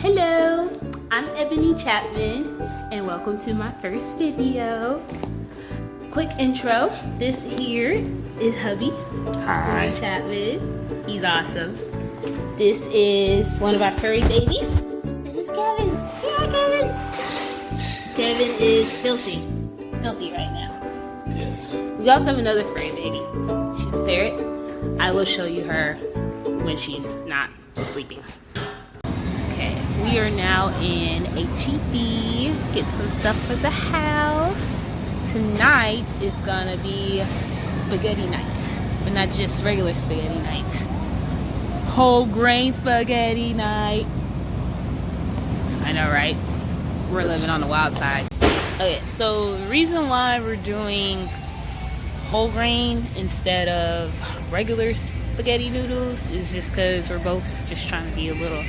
Hello, I'm Ebony Chapman, and welcome to my first video. Quick intro, this here is hubby. Hi. Chapman, he's awesome. This is one of our furry babies. This is Kevin. Say hi, Kevin. Kevin is filthy right now. Yes. We also have another furry baby. She's a ferret. I will show you her when she's not sleeping. Okay, we are now in HEB. Get some stuff for the house. Tonight is gonna be spaghetti night, but not just regular spaghetti night. Whole grain spaghetti night. I know, right? We're living on the wild side. Okay, so the reason why we're doing whole grain instead of regular spaghetti noodles is just because we're both just trying to be a little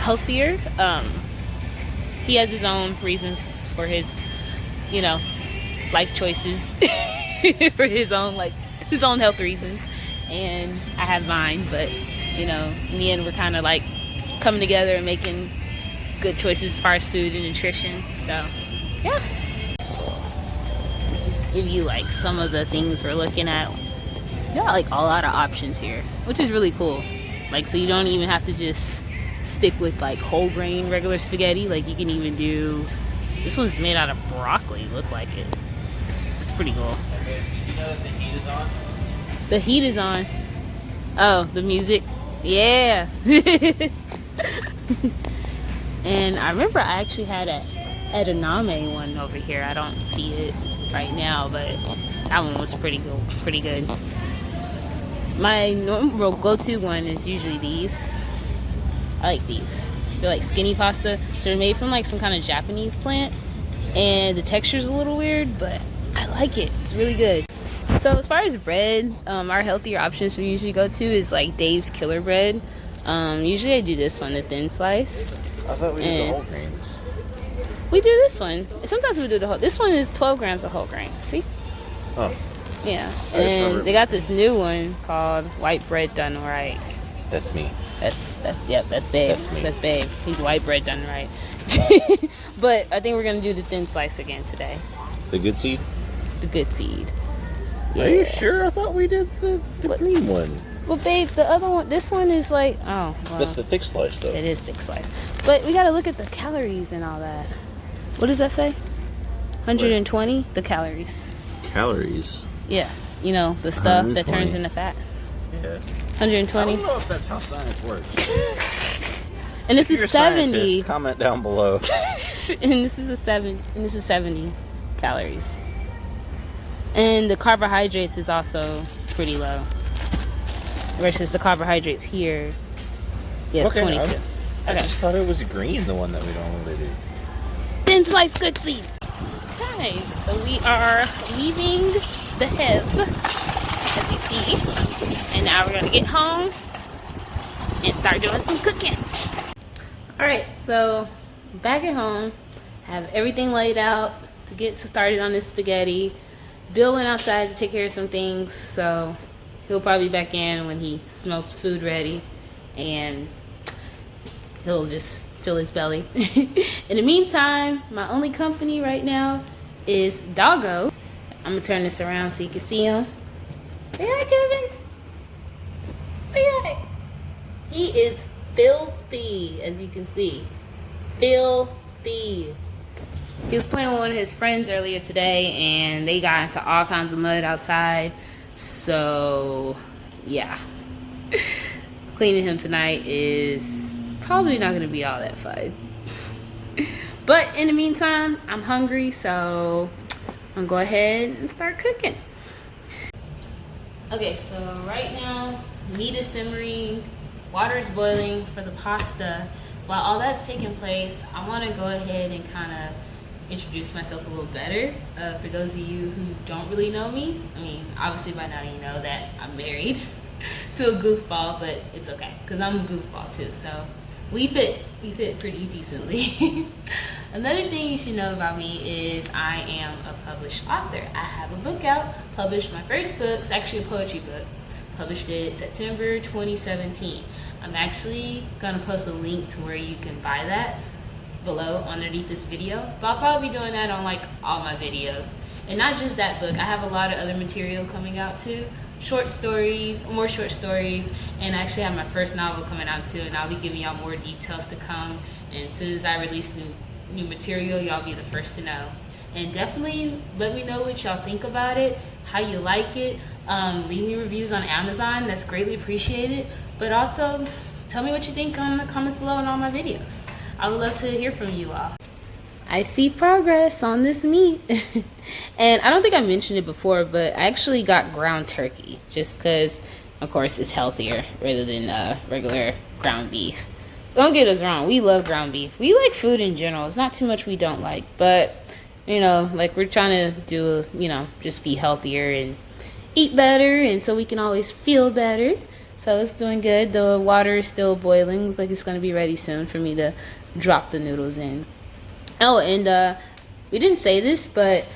healthier. He has his own reasons for his, life choices for his own health reasons, and I have mine. But in the end, we're kind of like coming together and making good choices as far as food and nutrition. So yeah, just give you like some of the things we're looking at. You got like a lot of options here, which is really cool. Like, so you don't even have to just stick with like whole grain regular spaghetti. Like, you can even do, this one's made out of broccoli, look like it. It's pretty cool. Okay, you know that the heat is on? The heat is on. Oh, the music. Yeah. And I remember I actually had a edamame one over here. I don't see it right now, but that one was pretty good. My normal go-to one is usually these. I like these. They're like skinny pasta. So they're made from like some kind of Japanese plant, and the texture's a little weird, but I like it. It's really good. So as far as bread, our healthier options we usually go to is like Dave's Killer Bread. Usually I do this one, the thin slice. I thought we did the whole grains. We do this one. Sometimes we do the whole. This one is 12 grams of whole grain. See? Oh. Yeah. And they got this new one called White Bread Done Right. That's me. That's Babe. That's me. That's Babe. He's white bread done right. But I think we're gonna do the thin slice again today. The good seed? The good seed. Yeah. Are you sure? I thought we did the green one. Well, babe, the other one, this one is like, oh, well, That's the thick slice, though. it is thick slice. But we gotta look at the calories and all that. What does that say? 120? The calories. Calories? Yeah. The stuff that turns into fat. Yeah. 120. I don't know if that's how science works. And this If you're is a 70. scientist, comment down below. And this is 70 calories. And the carbohydrates is also pretty low. Versus the carbohydrates here. Yes, Okay, 22. I just thought it was green, the one that we normally do. Thin slice good seed. Okay, so we are leaving the hip, as you see. And now we're gonna get home and start doing some cooking. Alright, so back at home, have everything laid out to get started on this spaghetti. Bill went outside to take care of some things, so he'll probably be back in when he smells food ready, and he'll just fill his belly. In the meantime, my only company right now is Doggo. I'm gonna turn this around so you can see him. Say hi, Kevin. Say hi. He is filthy, as you can see. Filthy. He was playing with one of his friends earlier today, and they got into all kinds of mud outside. So, yeah. Cleaning him tonight is probably not going to be all that fun. But in the meantime, I'm hungry, so I'm going to go ahead and start cooking. Okay, so right now, meat is simmering, water is boiling for the pasta. While all that's taking place, I want to go ahead and kind of introduce myself a little better. For those of you who don't really know me, I mean, obviously by now you know that I'm married to a goofball, but it's okay, because I'm a goofball too, so we fit pretty decently. Another thing you should know about me is I am a published author. I have a book out, published my first book. It's actually a poetry book. Published it September 2017. I'm actually gonna post a link to where you can buy that below underneath this video, but I'll probably be doing that on like all my videos. And not just that book, I have a lot of other material coming out too. Short stories, more short stories, and I actually have my first novel coming out too, and I'll be giving y'all more details to come. And as soon as I release new material, y'all be the first to know. And definitely let me know what y'all think about it, how you like it. Leave me reviews on Amazon, that's greatly appreciated. But also tell me what you think in the comments below on all my videos. I would love to hear from you all. I see progress on this meat. And I don't think I mentioned it before, but I actually got ground turkey just because, of course, it's healthier rather than regular ground beef. Don't get us wrong, we love ground beef. We like food in general. It's not too much we don't like, but you know, like we're trying to do, you know, just be healthier and eat better, and so we can always feel better. So it's doing good. The water is still boiling. Looks like it's going to be ready soon for me to drop the noodles in. Oh, and we didn't say this, but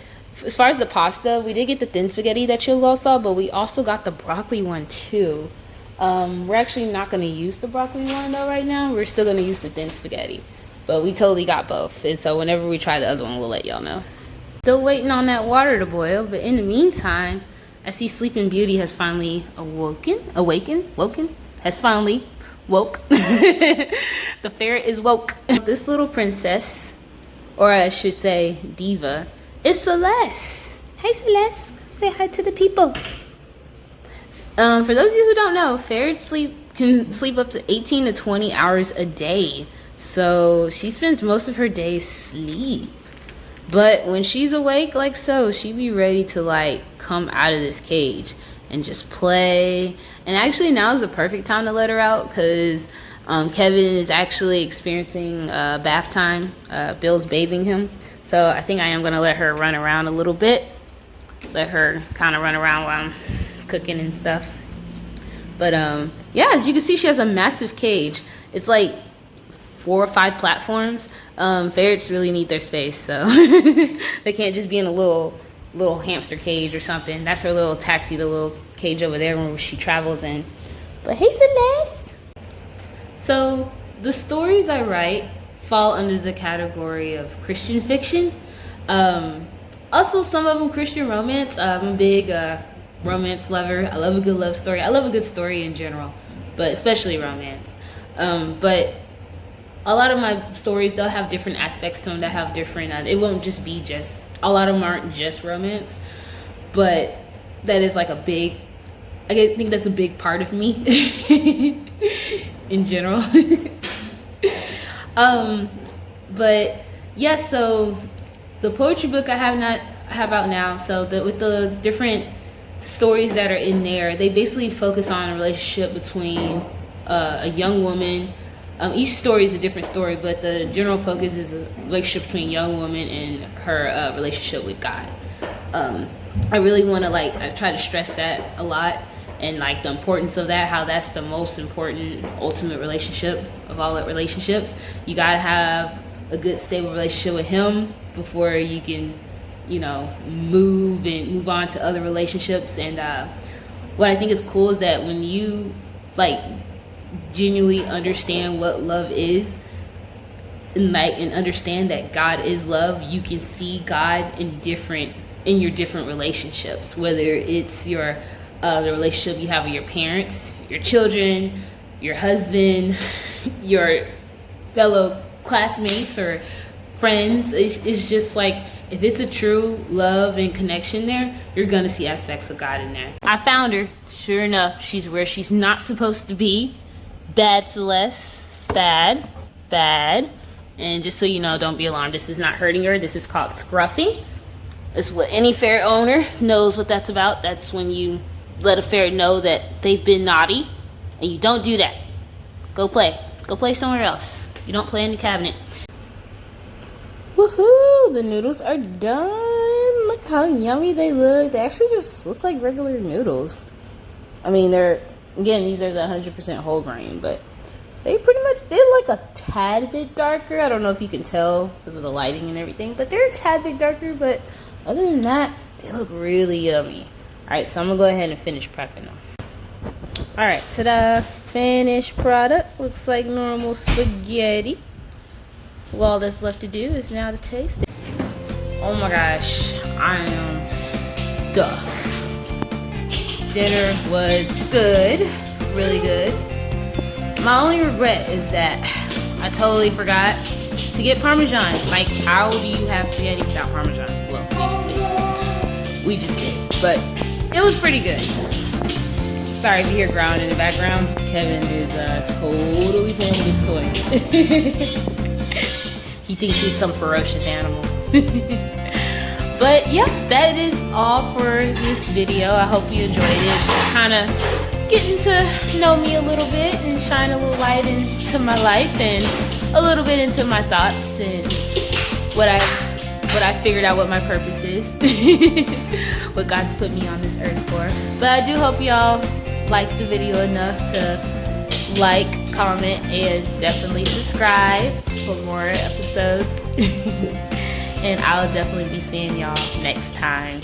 as far as the pasta, we did get the thin spaghetti that you all saw, but we also got the broccoli one too. We're actually not going to use the broccoli one though right now. We're still going to use the thin spaghetti, but we totally got both. And so whenever we try the other one, we'll let y'all know. Still waiting on that water to boil, but in the meantime, I see Sleeping Beauty has finally has finally woke. The ferret is woke. This little princess, or I should say diva, is Celeste. Hey Celeste, say hi to the people. For those of you who don't know, ferrets can sleep up to 18 to 20 hours a day. So she spends most of her day asleep. But when she's awake like so, she be ready to like come out of this cage and just play. And actually now is the perfect time to let her out because Kevin is actually experiencing bath time. Bill's bathing him. So I think I am going to let her run around a little bit. Let her kind of run around while I'm cooking and stuff. But yeah, as you can see, she has a massive cage. It's like 4 or 5 platforms. Ferrets really need their space, so they can't just be in a little hamster cage or something. That's her little taxi, the little cage over there where she travels in. But hey Celeste! So the stories I write fall under the category of Christian fiction. Also some of them Christian romance. I'm a big romance lover. I love a good love story. I love a good story in general, but especially romance. But a lot of my stories, they'll have different aspects to them that have different, it won't just be just, a lot of them aren't just romance, but that is like a big, I think that's a big part of me in general. But yeah, so the poetry book I have out now, so with the different stories that are in there, they basically focus on a relationship between a young woman. Each story is a different story, but the general focus is a relationship between a young woman and her relationship with God. I really want to I try to stress that a lot, and like the importance of that, how that's the most important ultimate relationship of all the relationships. You gotta have a good stable relationship with him before you can, you know, move on to other relationships. And what I think is cool is that when you genuinely understand what love is, and understand that God is love, you can see God in your different relationships, whether it's your the relationship you have with your parents, your children, your husband, your fellow classmates or friends. It's just like, if it's a true love and connection there, you're gonna see aspects of God in there. I found her. Sure enough, she's where she's not supposed to be. Bad Celeste. Bad. And just so you know, don't be alarmed. This is not hurting her. This is called scruffing. It's what any ferret owner knows what that's about. That's when you let a ferret know that they've been naughty. And you don't do that. Go play. Go play somewhere else. You don't play in the cabinet. Woohoo! The noodles are done. Look how yummy they look. They actually just look like regular noodles. I mean, these are the 100% whole grain, but they're like a tad bit darker. I don't know if you can tell because of the lighting and everything, but they're a tad bit darker. But other than that, they look really yummy. All right, so I'm gonna go ahead and finish prepping them. Alright, ta-da. Finished product. Looks like normal spaghetti. So all that's left to do is now to taste it. Oh my gosh, I am stuffed. Dinner was good, really good. My only regret is that I totally forgot to get Parmesan. Like, how do you have spaghetti without Parmesan? Well, we just did, but it was pretty good. Sorry if you hear growling in the background. Kevin is totally playing with his toy. He thinks he's some ferocious animal. But yeah, that is all for this video. I hope you enjoyed it. Kind of getting to know me a little bit and shine a little light into my life and a little bit into my thoughts and what I figured out what my purpose is. What God's put me on this earth for. But I do hope y'all liked the video enough to like, comment, and definitely subscribe for more episodes. And I'll definitely be seeing y'all next time.